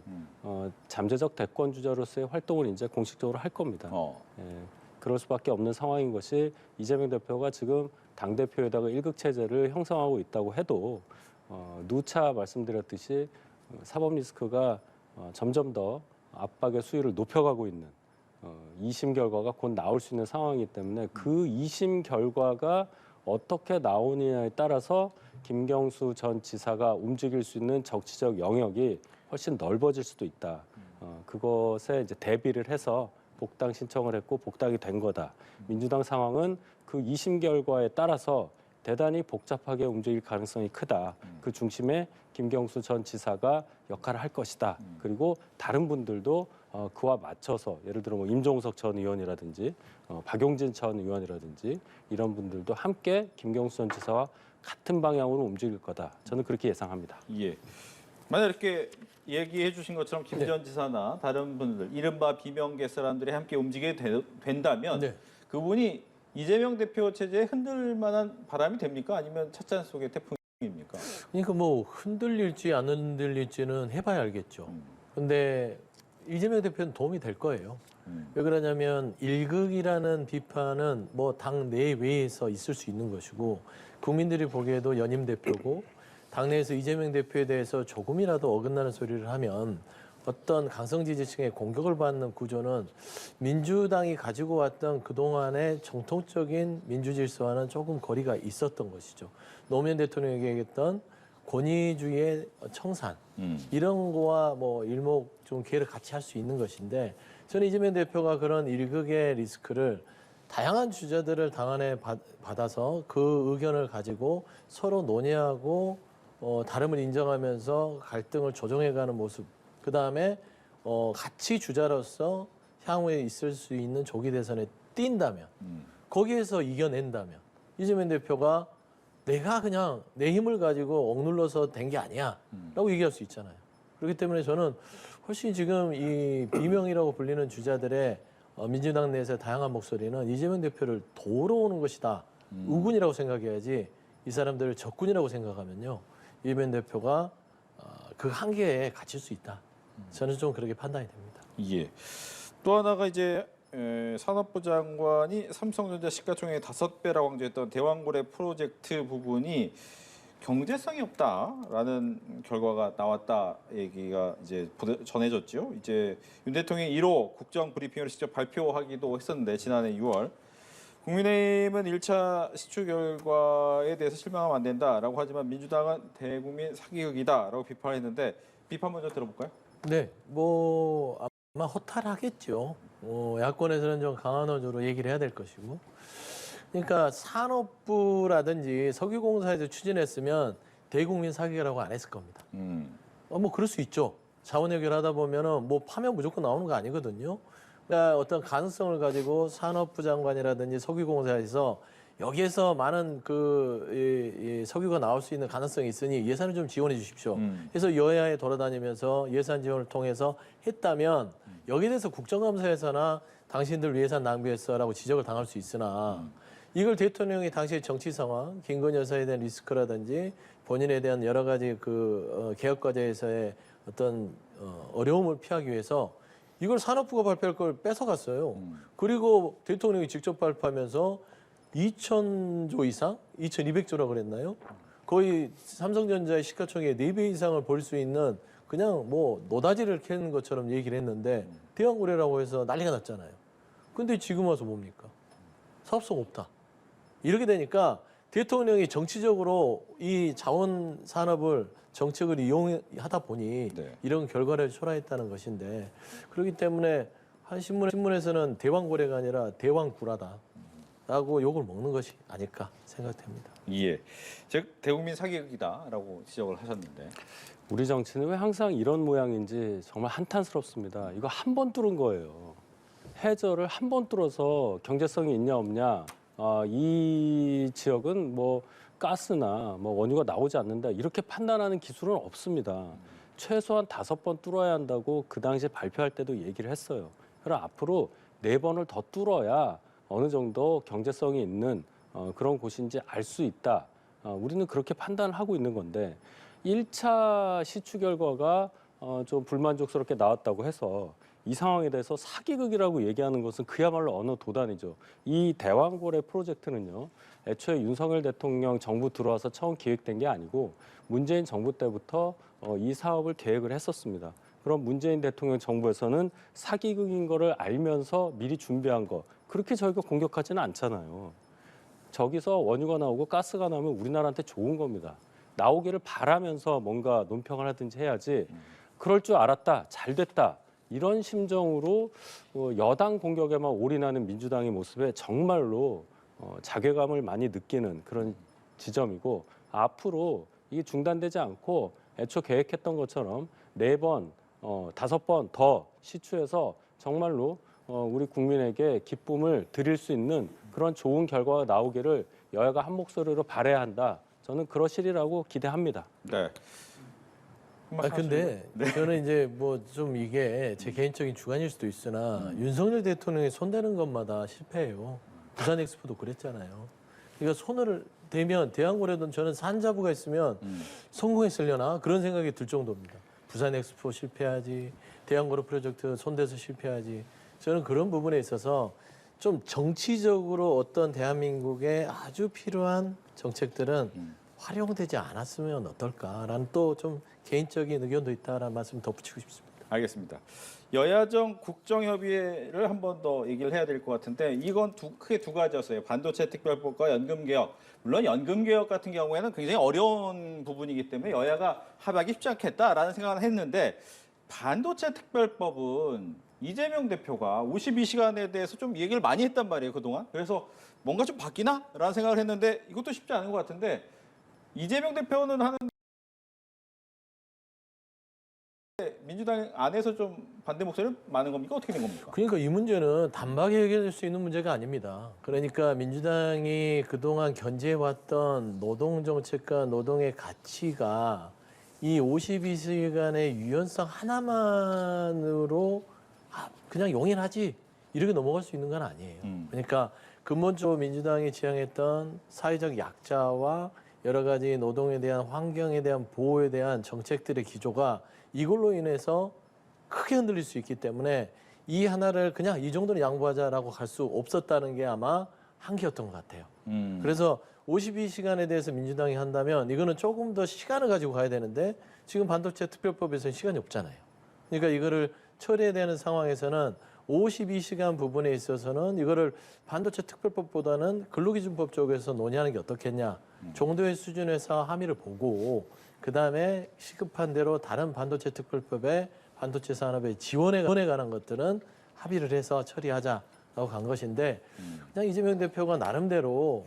잠재적 대권 주자로서의 활동을 이제 공식적으로 할 겁니다. 예, 그럴 수밖에 없는 상황인 것이 이재명 대표가 지금 당 대표에다가 일극 체제를 형성하고 있다고 해도 누차 말씀드렸듯이 사법 리스크가 점점 더 압박의 수위를 높여가고 있는 2심 결과가 곧 나올 수 있는 상황이기 때문에 그 2심 결과가 어떻게 나오느냐에 따라서 김경수 전 지사가 움직일 수 있는 정치적 영역이 훨씬 넓어질 수도 있다. 그것에 이제 대비를 해서 복당 신청을 했고 복당이 된 거다. 민주당 상황은 그 2심 결과에 따라서 대단히 복잡하게 움직일 가능성이 크다. 그 중심에 김경수 전 지사가 역할을 할 것이다. 그리고 다른 분들도 그와 맞춰서 예를 들어 뭐 임종석 전 의원이라든지 박용진 전 의원이라든지 이런 분들도 함께 김경수 전 지사와 같은 방향으로 움직일 거다. 저는 그렇게 예상합니다. 예. 만약 이렇게 얘기해 주신 것처럼 김 전 지사나 다른 분들, 이른바 비명계 사람들이 함께 움직이게 된다면 네. 그분이 이재명 대표 체제에 흔들 만한 바람이 됩니까? 아니면 찻잔 속의 태풍입니까? 그러니까 뭐 흔들릴지 안 흔들릴지는 해봐야 알겠죠. 근데 이재명 대표는 도움이 될 거예요. 왜 그러냐면 일극이라는 비판은 뭐 당 내외에서 있을 수 있는 것이고 국민들이 보기에도 연임 대표고 당내에서 이재명 대표에 대해서 조금이라도 어긋나는 소리를 하면 어떤 강성 지지층의 공격을 받는 구조는 민주당이 가지고 왔던 그동안의 정통적인 민주 질서와는 조금 거리가 있었던 것이죠. 노무현 대통령이 얘기했던 권위주의의 청산 이런 거와 뭐 일목 좀 계를 같이 할 수 있는 것인데 저는 이재명 대표가 그런 일극의 리스크를 다양한 주자들을 당안에 받아서 그 의견을 가지고 서로 논의하고 다름을 인정하면서 갈등을 조정해가는 모습. 그 다음에 같이 주자로서 향후에 있을 수 있는 조기 대선에 뛴다면 거기에서 이겨낸다면 이재명 대표가 내가 그냥 내 힘을 가지고 억눌러서 된 게 아니야 라고 얘기할 수 있잖아요. 그렇기 때문에 저는 훨씬 지금 이 비명이라고 불리는 주자들의 민주당 내에서의 다양한 목소리는 이재명 대표를 도우러 오는 것이다. 우군이라고 생각해야지 이 사람들을 적군이라고 생각하면요. 이재명 대표가 그 한계에 갇힐 수 있다. 저는 좀 그렇게 판단이 됩니다. 예. 또 하나가 이제 산업부 장관이 삼성전자 시가총액 5배라고 강조했던 대왕고래 프로젝트 부분이 경제성이 없다라는 결과가 나왔다 얘기가 이제 전해졌죠. 이제 윤 대통령이 1호 국정 브리핑을 직접 발표하기도 했었는데 지난해 6월 국민의힘은 1차 시추 결과에 대해서 실망하면 안 된다라고 하지만 민주당은 대국민 사기극이다라고 비판했는데 비판 먼저 들어볼까요? 네, 뭐 아마 허탈하겠죠. 야권에서는 좀 강한 어조로 얘기를 해야 될 것이고. 그러니까 산업부라든지 석유공사에서 추진했으면 대국민 사기라고 안 했을 겁니다. 뭐 그럴 수 있죠. 자원 해결하다 보면은 뭐 파면 무조건 나오는 거 아니거든요. 그러니까 어떤 가능성을 가지고 산업부 장관이라든지 석유공사에서 여기에서 많은 이 석유가 나올 수 있는 가능성이 있으니 예산을 좀 지원해 주십시오. 그래서 여야에 돌아다니면서 예산 지원을 통해서 했다면 여기에 대해서 국정감사에서나 당신들 예산 낭비했어라고 지적을 당할 수 있으나 이걸 대통령이 당시의 정치 상황, 김건희 여사에 대한 리스크라든지 본인에 대한 여러 가지 개혁 과제에서의 어떤 어려움을 피하기 위해서 이걸 산업부가 발표할 걸 뺏어갔어요. 그리고 대통령이 직접 발표하면서 2,000조 이상, 2,200조라고 그랬나요? 거의 삼성전자의 시가총액의 4배 이상을 벌 수 있는 그냥 뭐 노다지를 캐는 것처럼 얘기를 했는데 대왕고래라고 해서 난리가 났잖아요. 근데 지금 와서 뭡니까? 사업성 없다. 이렇게 되니까 대통령이 정치적으로 이 자원 산업을 정책을 이용하다 보니 이런 결과를 초래했다는 것인데 그렇기 때문에 한 신문에서는 대왕고래가 아니라 대왕구라다라고 욕을 먹는 것이 아닐까 생각됩니다. 예, 즉 대국민 사기극이다라고 지적을 하셨는데 우리 정치는 왜 항상 이런 모양인지 정말 한탄스럽습니다. 이거 한 번 뚫은 거예요. 해저를 한 번 뚫어서 경제성이 있냐 없냐 이 지역은 뭐 가스나 뭐 원유가 나오지 않는다 이렇게 판단하는 기술은 없습니다. 최소한 5번 뚫어야 한다고 그 당시에 발표할 때도 얘기를 했어요. 그럼 앞으로 4번을 더 뚫어야 어느 정도 경제성이 있는 그런 곳인지 알 수 있다. 우리는 그렇게 판단을 하고 있는 건데 1차 시추 결과가 좀 불만족스럽게 나왔다고 해서 이 상황에 대해서 사기극이라고 얘기하는 것은 그야말로 어느 도단이죠. 이 대왕고래 프로젝트는요. 애초에 윤석열 대통령 정부 들어와서 처음 기획된 게 아니고 문재인 정부 때부터 이 사업을 계획을 했었습니다. 그럼 문재인 대통령 정부에서는 사기극인 거를 알면서 미리 준비한 거 그렇게 저희가 공격하지는 않잖아요. 저기서 원유가 나오고 가스가 나오면 우리나라한테 좋은 겁니다. 나오기를 바라면서 뭔가 논평을 하든지 해야지 그럴 줄 알았다, 잘 됐다. 이런 심정으로 여당 공격에만 올인하는 민주당의 모습에 정말로 자괴감을 많이 느끼는 그런 지점이고 앞으로 이게 중단되지 않고 애초 계획했던 것처럼 4번, 5번 더 시추해서 정말로 우리 국민에게 기쁨을 드릴 수 있는 그런 좋은 결과가 나오기를 여야가 한 목소리로 바라야 한다. 저는 그러시리라고 기대합니다. 네. 근데 저는 이제 뭐 좀 이게 제 개인적인 주관일 수도 있으나 윤석열 대통령이 손대는 것마다 실패해요. 부산 엑스포도 그랬잖아요. 그러니까 손을 대면 대왕고래든 저는 산자부가 있으면 성공했으려나 그런 생각이 들 정도입니다. 부산 엑스포 실패하지, 대왕고래 프로젝트 손대서 실패하지. 저는 그런 부분에 있어서 좀 정치적으로 어떤 대한민국에 아주 필요한 정책들은 활용되지 않았으면 어떨까라는 또 좀 개인적인 의견도 있다라는 말씀 덧붙이고 싶습니다. 알겠습니다. 여야정 국정협의회를 한 번 더 얘기를 해야 될 것 같은데 이건 크게 두 가지였어요. 반도체 특별법과 연금개혁. 물론 연금개혁 같은 경우에는 굉장히 어려운 부분이기 때문에 여야가 합의하기 쉽지 않겠다라는 생각을 했는데 반도체 특별법은 이재명 대표가 52시간에 대해서 좀 얘기를 많이 했단 말이에요, 그동안. 그래서 뭔가 좀 바뀌나? 라는 생각을 했는데 이것도 쉽지 않은 것 같은데 이재명 대표는 하는 민주당 안에서 좀 반대 목소리는 많은 겁니까? 어떻게 된 겁니까? 그러니까 이 문제는 단박에 해결될 수 있는 문제가 아닙니다. 그러니까 민주당이 그동안 견제해왔던 노동 정책과 노동의 가치가 이 52시간의 유연성 하나만으로 그냥 용인하지 이렇게 넘어갈 수 있는 건 아니에요. 그러니까 근본적으로 민주당이 지향했던 사회적 약자와 여러 가지 노동에 대한 환경에 대한 보호에 대한 정책들의 기조가 이걸로 인해서 크게 흔들릴 수 있기 때문에 이 하나를 그냥 이 정도는 양보하자라고 갈 수 없었다는 게 아마 한계였던 것 같아요. 그래서 52시간에 대해서 민주당이 한다면 이거는 조금 더 시간을 가지고 가야 되는데 지금 반도체 특별법에서는 시간이 없잖아요. 그러니까 이거를 처리해야 되는 상황에서는 52시간 부분에 있어서는 이거를 반도체 특별법보다는 근로기준법 쪽에서 논의하는 게 어떻겠냐 정도의 수준에서 함의를 보고 그다음에 시급한 대로 다른 반도체 특별법에 반도체 산업의 지원에 관한 것들은 합의를 해서 처리하자라고 간 것인데 그냥 이재명 대표가 나름대로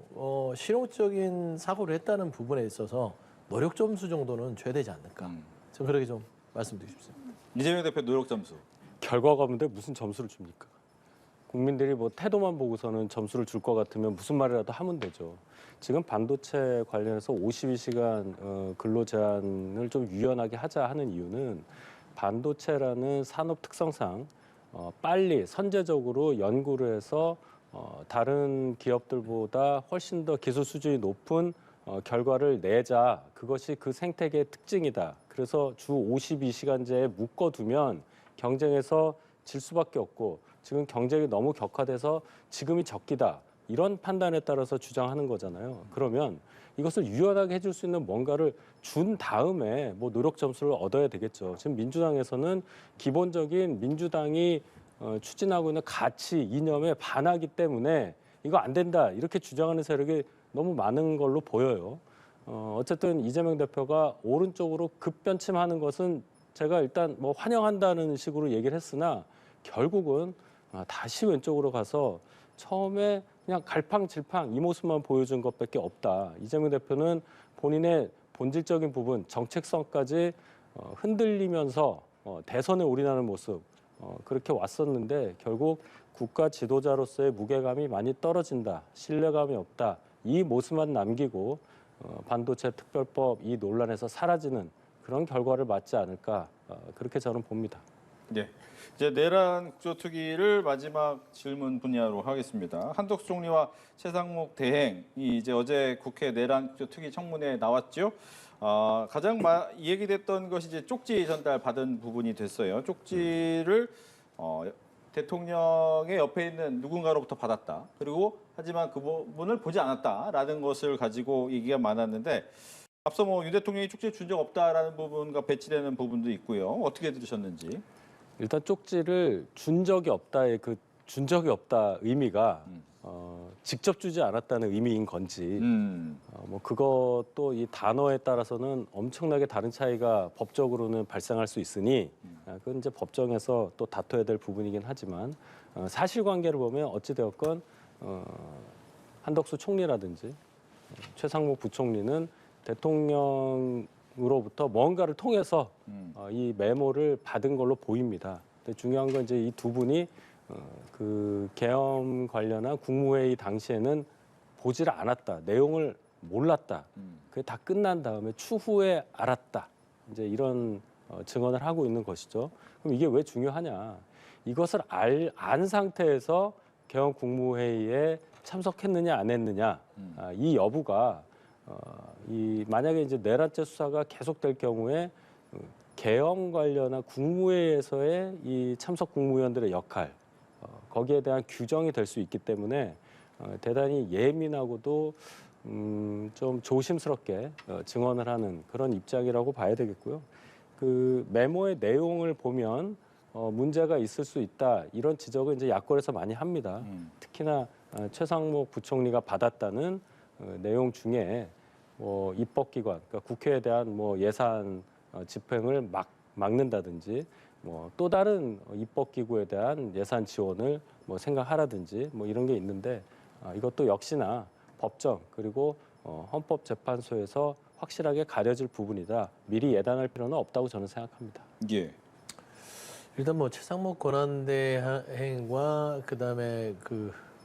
실용적인 사고를 했다는 부분에 있어서 노력 점수 정도는 줘야 되지 않을까. 저는 그렇게 좀 말씀드리고 싶습니다. 이재명 대표 노력 점수. 결과가 없는데 무슨 점수를 줍니까? 국민들이 뭐 태도만 보고서는 점수를 줄 것 같으면 무슨 말이라도 하면 되죠. 지금 반도체 관련해서 52시간 근로 제한을 좀 유연하게 하자 하는 이유는 반도체라는 산업 특성상 빨리 선제적으로 연구를 해서 다른 기업들보다 훨씬 더 기술 수준이 높은 결과를 내자. 그것이 그 생태계의 특징이다. 그래서 주 52시간제에 묶어두면 경쟁에서 질 수밖에 없고 지금 경쟁이 너무 격화돼서 지금이 적기다. 이런 판단에 따라서 주장하는 거잖아요. 그러면 이것을 유연하게 해줄 수 있는 뭔가를 준 다음에 뭐 노력 점수를 얻어야 되겠죠. 지금 민주당에서는 기본적인 민주당이 추진하고 있는 가치, 이념에 반하기 때문에 이거 안 된다 이렇게 주장하는 세력이 너무 많은 걸로 보여요. 어쨌든 이재명 대표가 오른쪽으로 급변침하는 것은 제가 일단 뭐 환영한다는 식으로 얘기를 했으나 결국은 다시 왼쪽으로 가서 처음에 그냥 갈팡질팡 이 모습만 보여준 것밖에 없다. 이재명 대표는 본인의 본질적인 부분, 정책성까지 흔들리면서 대선에 올인하는 모습 그렇게 왔었는데 결국 국가 지도자로서의 무게감이 많이 떨어진다. 신뢰감이 없다. 이 모습만 남기고 반도체 특별법 이 논란에서 사라지는 그런 결과를 맞지 않을까 그렇게 저는 봅니다. 네. 이제 내란 국조특위를 마지막 질문 분야로 하겠습니다. 한덕수 총리와 최상목 대행이 이제 어제 국회 내란 국조특위 청문회에 나왔죠. 가장 얘기됐던 것이 이제 쪽지 전달 받은 부분이 됐어요. 쪽지를 대통령의 옆에 있는 누군가로부터 받았다. 그리고 하지만 그 부분을 보지 않았다라는 것을 가지고 얘기가 많았는데 앞서 뭐 윤 대통령이 쪽지 준 적 없다라는 부분과 배치되는 부분도 있고요. 어떻게 들으셨는지? 일단 쪽지를 준 적이 없다의 그 준 적이 없다 의미가 직접 주지 않았다는 의미인 건지 뭐 그것도 이 단어에 따라서는 엄청나게 다른 차이가 법적으로는 발생할 수 있으니 그건 이제 법정에서 또 다퉈야 될 부분이긴 하지만 사실관계를 보면 어찌 되었건 한덕수 총리라든지 최상목 부총리는 대통령으로부터 뭔가를 통해서 이 메모를 받은 걸로 보입니다. 근데 중요한 건 이제 이 두 분이 그 계엄 관련한 국무회의 당시에는 보지를 않았다, 내용을 몰랐다. 그게 다 끝난 다음에 추후에 알았다. 이제 이런 증언을 하고 있는 것이죠. 그럼 이게 왜 중요하냐? 이것을 안 상태에서 계엄 국무회의에 참석했느냐 안 했느냐 이 여부가 이 만약에 이제 내란죄 수사가 계속될 경우에 계엄 관련한 국무회의에서의 이 참석 국무위원들의 역할 거기에 대한 규정이 될 수 있기 때문에 대단히 예민하고도 좀 조심스럽게 증언을 하는 그런 입장이라고 봐야 되겠고요. 그 메모의 내용을 보면 문제가 있을 수 있다 이런 지적을 이제 야권에서 많이 합니다. 특히나 최상목 부총리가 받았다는 내용 중에 입법기관, 그러니까 국회에 대한 예산 집행을 막는다든지 또 다른 입법기구에 대한 예산 지원을 생각하라든지 이런 게 있는데 이것도 역시나 법정 그리고 헌법재판소에서 확실하게 가려질 부분이다. 미리 예단할 필요는 없다고 저는 생각합니다. 예. 일단 최상목 권한대행과 그다음에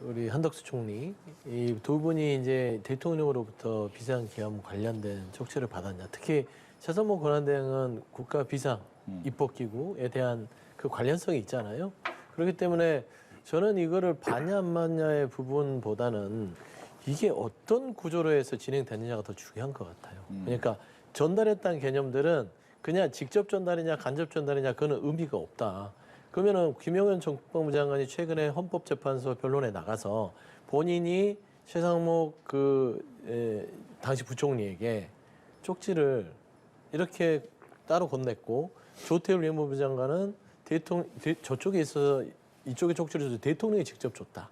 우리 한덕수 총리 이 두 분이 이제 대통령으로부터 비상계엄 관련된 쪽지를 받았냐. 특히 최상목 권한대행은 국가 비상 입법기구에 대한 그 관련성이 있잖아요. 그렇기 때문에 저는 이거를 받냐 안 받냐의 부분보다는 이게 어떤 구조로 해서 진행되느냐가 더 중요한 것 같아요. 그러니까 전달했다는 개념들은 그냥 직접 전달이냐 간접 전달이냐 그거는 의미가 없다. 그러면은 김영현 정법부 장관이 최근에 헌법재판소 변론에 나가서 본인이 최상목 당시 부총리에게 쪽지를 이렇게 따로 건넸고 조태열 외무부 장관은 저쪽에 있어서 이쪽에 쪽지를 줘서 대통령이 직접 줬다.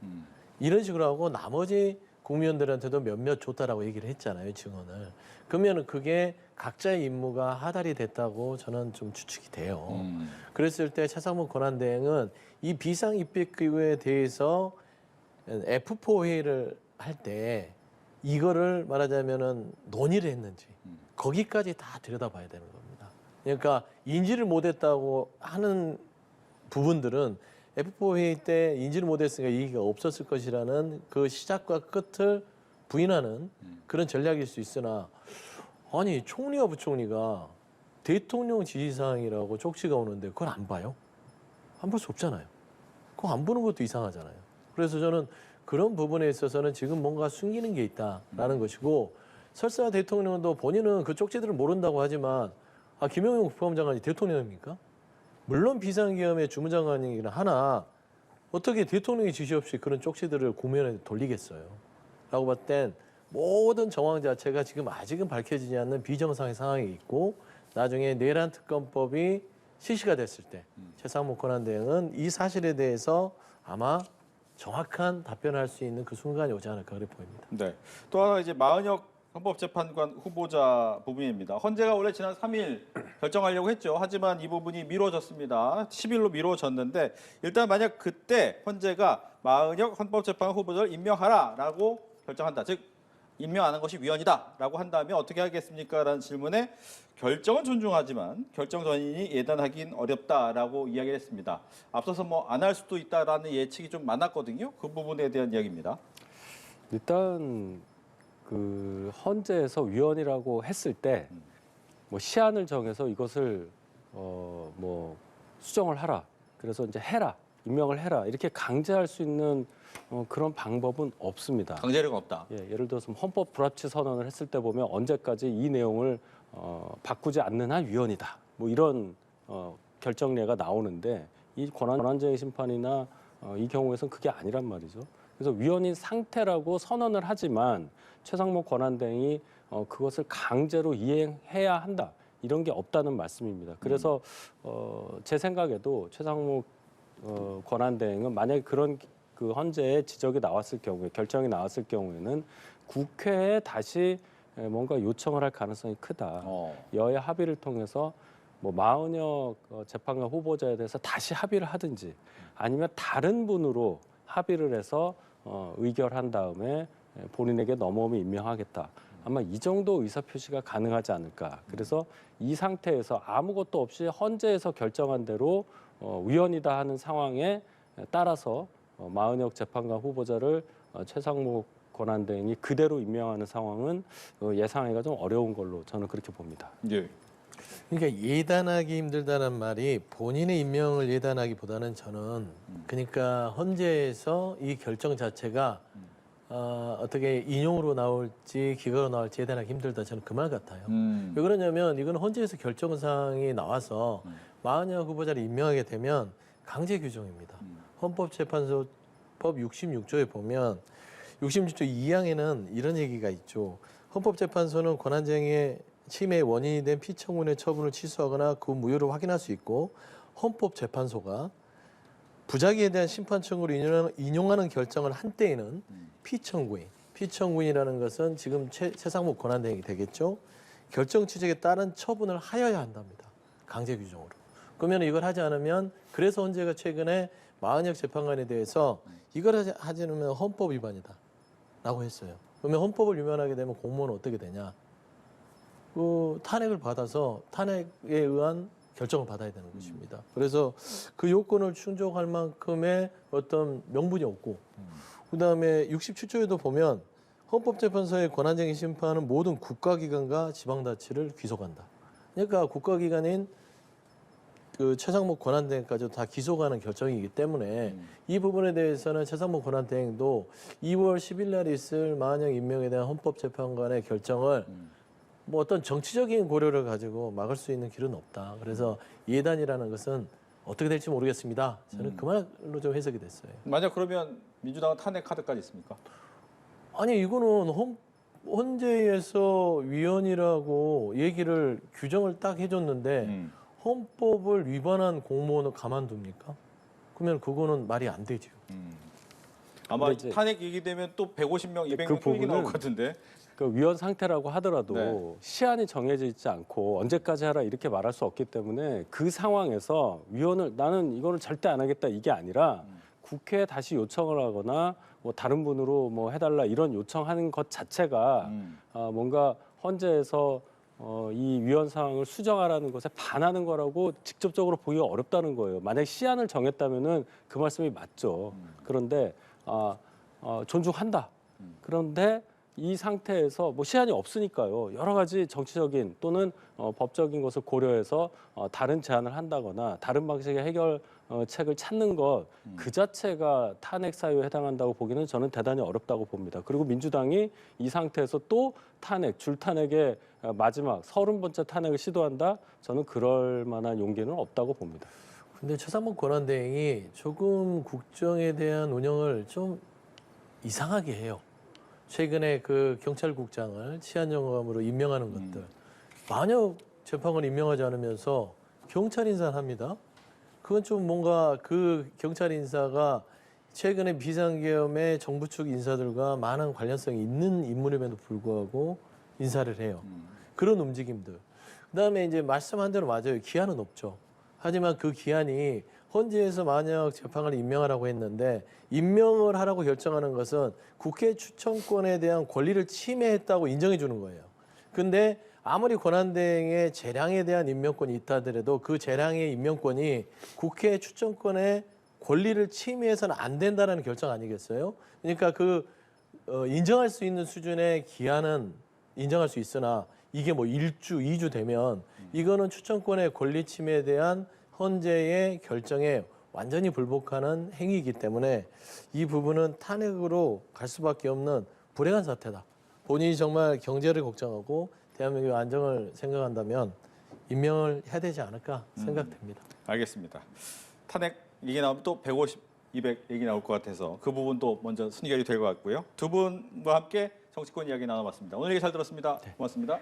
이런 식으로 하고 나머지 국민들한테도 몇몇 줬다라고 얘기를 했잖아요, 증언을. 그러면 그게 각자의 임무가 하달이 됐다고 저는 좀 추측이 돼요. 그랬을 때 최상목 권한대행은 이 비상입법기구에 대해서 F4 회의를 할 때 이거를 말하자면은 논의를 했는지 거기까지 다 들여다봐야 되는 겁니다. 그러니까 인지를 못했다고 하는 부분들은 F4 회의 때 인지를 못했으니까 얘기가 없었을 것이라는 그 시작과 끝을 부인하는 그런 전략일 수 있으나 아니 총리와 부총리가 대통령 지시사항이라고 쪽지가 오는데 그걸 안 봐요? 안 볼 수 없잖아요. 그거 안 보는 것도 이상하잖아요. 그래서 저는 그런 부분에 있어서는 지금 뭔가 숨기는 게 있다라는 것이고 설사 대통령도 본인은 그 쪽지들을 모른다고 하지만 김영용 국방장관이 대통령입니까? 물론 비상계엄의 주무장관이긴 하나 어떻게 대통령의 지시 없이 그런 쪽지들을 국면에 돌리겠어요. 라고 봤을 땐 모든 정황 자체가 지금 아직은 밝혀지지 않는 비정상의 상황이 있고 나중에 내란 특검법이 실시가 됐을 때 최상목 권한대행은 이 사실에 대해서 아마 정확한 답변을 할 수 있는 그 순간이 오지 않을까 그렇게 보입니다. 네. 또 하나 이제 마은혁 헌법재판관 후보자 부분입니다. 헌재가 원래 지난 3일 결정하려고 했죠. 하지만 이 부분이 미뤄졌습니다. 10일로 미뤄졌는데 일단 만약 그때 헌재가 마은혁 헌법재판관 후보자를 임명하라라고 결정한다. 즉 임명하는 것이 위헌이다라고 한다면 어떻게 하겠습니까? 라는 질문에 결정은 존중하지만 결정 전인이 예단하긴 어렵다라고 이야기를 했습니다. 앞서서 안 할 수도 있다라는 예측이 좀 많았거든요. 그 부분에 대한 이야기입니다. 일단 그 헌재에서 위헌이라고 했을 때 시한을 정해서 이것을 수정을 하라. 그래서 이제 해라. 임명을 해라. 이렇게 강제할 수 있는 그런 방법은 없습니다. 강제력은 없다. 예를 들어서 헌법 불합치 선언을 했을 때 보면 언제까지 이 내용을 바꾸지 않는 한 위헌이다. 이런 결정례가 나오는데 이 권한쟁의 심판이나 이 경우에선 그게 아니란 말이죠. 그래서 위헌인 상태라고 선언을 하지만 최상목 권한대행이 그것을 강제로 이행해야 한다. 이런 게 없다는 말씀입니다. 그래서 제 생각에도 최상목 권한대행은 만약에 그런 그 헌재에 지적이 나왔을 경우에 결정이 나왔을 경우에는 국회에 다시 뭔가 요청을 할 가능성이 크다. 여야 합의를 통해서 마은혁 재판관 후보자에 대해서 다시 합의를 하든지 아니면 다른 분으로 합의를 해서 의결한 다음에 본인에게 넘어오면 임명하겠다. 아마 이 정도 의사표시가 가능하지 않을까. 그래서 이 상태에서 아무것도 없이 헌재에서 결정한 대로 위헌이다 하는 상황에 따라서 마은혁 재판관 후보자를 최상목 권한대행이 그대로 임명하는 상황은 예상하기가 좀 어려운 걸로 저는 그렇게 봅니다. 예. 그러니까 예단하기 힘들다는 말이 본인의 임명을 예단하기보다는 저는 그러니까 헌재에서 이 결정 자체가 어떻게 인용으로 나올지 기각으로 나올지 예단하기 힘들다 저는 그 말 같아요. 왜 그러냐면 이건 헌재에서 결정 사항이 나와서 마은혁 후보자를 임명하게 되면 강제 규정입니다. 헌법재판소법 66조에 보면 66조 2항에는 이런 얘기가 있죠. 헌법재판소는 권한쟁의 침해의 원인이 된 피청구인의 처분을 취소하거나 그 무효를 확인할 수 있고 헌법재판소가 부작위에 대한 심판 청구를 인용하는 결정을 한 때에는 피청구인이라는 것은 지금 최상목 권한대행이 되겠죠. 결정 취지에 따른 처분을 하여야 한답니다. 강제 규정으로. 그러면 이걸 하지 않으면 그래서 헌재가 최근에 마은혁 재판관에 대해서 이걸 하지 않으면 헌법 위반이다라고 했어요. 그러면 헌법을 위반하게 되면 공무원은 어떻게 되냐? 그 탄핵을 받아서 탄핵에 의한 결정을 받아야 되는 것입니다. 그래서 그 요건을 충족할 만큼의 어떤 명분이 없고, 그다음에 67조에도 보면 헌법재판소의 권한쟁의 심판은 모든 국가기관과 지방자치를 귀속한다. 그러니까 국가기관인 그 최상목 권한대행까지도 다 기소가는 결정이기 때문에 이 부분에 대해서는 최상목 권한대행도 2월 10일 날 있을 마은혁 임명에 대한 헌법재판관의 결정을 뭐 어떤 정치적인 고려를 가지고 막을 수 있는 길은 없다. 그래서 예단이라는 것은 어떻게 될지 모르겠습니다. 저는 그 말로 좀 해석이 됐어요. 만약 그러면 민주당은 탄핵 카드까지 있습니까? 아니 이거는 헌재에서 위헌이라고 얘기를 규정을 딱 해줬는데 헌법을 위반한 공무원을 가만둡니까? 그러면 그거는 말이 안 되죠. 아마 근데 이제 탄핵 얘기되면 또 150명, 200명 그 또 얘기 나올 부분은 것 같은데. 그 위헌 상태라고 하더라도 네. 시한이 정해져 있지 않고 언제까지 하라 이렇게 말할 수 없기 때문에 그 상황에서 위헌을 나는 이거를 절대 안 하겠다 이게 아니라 국회에 다시 요청을 하거나 뭐 다른 분으로 뭐 해달라 이런 요청하는 것 자체가 뭔가 헌재에서 이 위헌 상황을 수정하라는 것에 반하는 거라고 직접적으로 보기가 어렵다는 거예요. 만약 시한을 정했다면은 그 말씀이 맞죠. 그런데 존중한다. 그런데 이 상태에서 뭐 시한이 없으니까요. 여러 가지 정치적인 또는 법적인 것을 고려해서 다른 제안을 한다거나 다른 방식의 해결책을 찾는 것 그 자체가 탄핵 사유에 해당한다고 보기는 저는 대단히 어렵다고 봅니다. 그리고 민주당이 이 상태에서 또 탄핵, 줄탄핵의 마지막 30번째 탄핵을 시도한다? 저는 그럴 만한 용기는 없다고 봅니다. 근데 최상목 권한대행이 조금 국정에 대한 운영을 좀 이상하게 해요. 최근에 그 경찰국장을 치안정감으로 임명하는 것들. 만약 재판관 임명하지 않으면서 경찰 인사를 합니다. 그건 좀 뭔가 그 경찰 인사가 최근에 비상계엄의 정부 측 인사들과 많은 관련성이 있는 인물임에도 불구하고 인사를 해요. 그런 움직임들. 그다음에 이제 말씀한 대로 맞아요. 기한은 없죠. 하지만 그 기한이 헌재에서 만약 재판관을 임명하라고 했는데 임명을 하라고 결정하는 것은 국회 추천권에 대한 권리를 침해했다고 인정해 주는 거예요. 근데 아무리 권한대행의 재량에 대한 임명권이 있다 하더라도 그 재량의 임명권이 국회 추천권의 권리를 침해해서는 안 된다는 결정 아니겠어요? 그러니까 그 인정할 수 있는 수준의 기한은 인정할 수 있으나 이게 뭐 1주, 2주 되면 이거는 추천권의 권리 침해에 대한 헌재의 결정에 완전히 불복하는 행위이기 때문에 이 부분은 탄핵으로 갈 수밖에 없는 불행한 사태다. 본인이 정말 경제를 걱정하고 대한민국의 안정을 생각한다면 임명을 해야 되지 않을까 생각됩니다. 알겠습니다. 탄핵 얘기 나오면 또 150, 200 얘기 나올 것 같아서 그 부분도 먼저 순결이 될 것 같고요. 두 분과 함께 정치권 이야기 나눠봤습니다. 오늘 얘기 잘 들었습니다. 고맙습니다.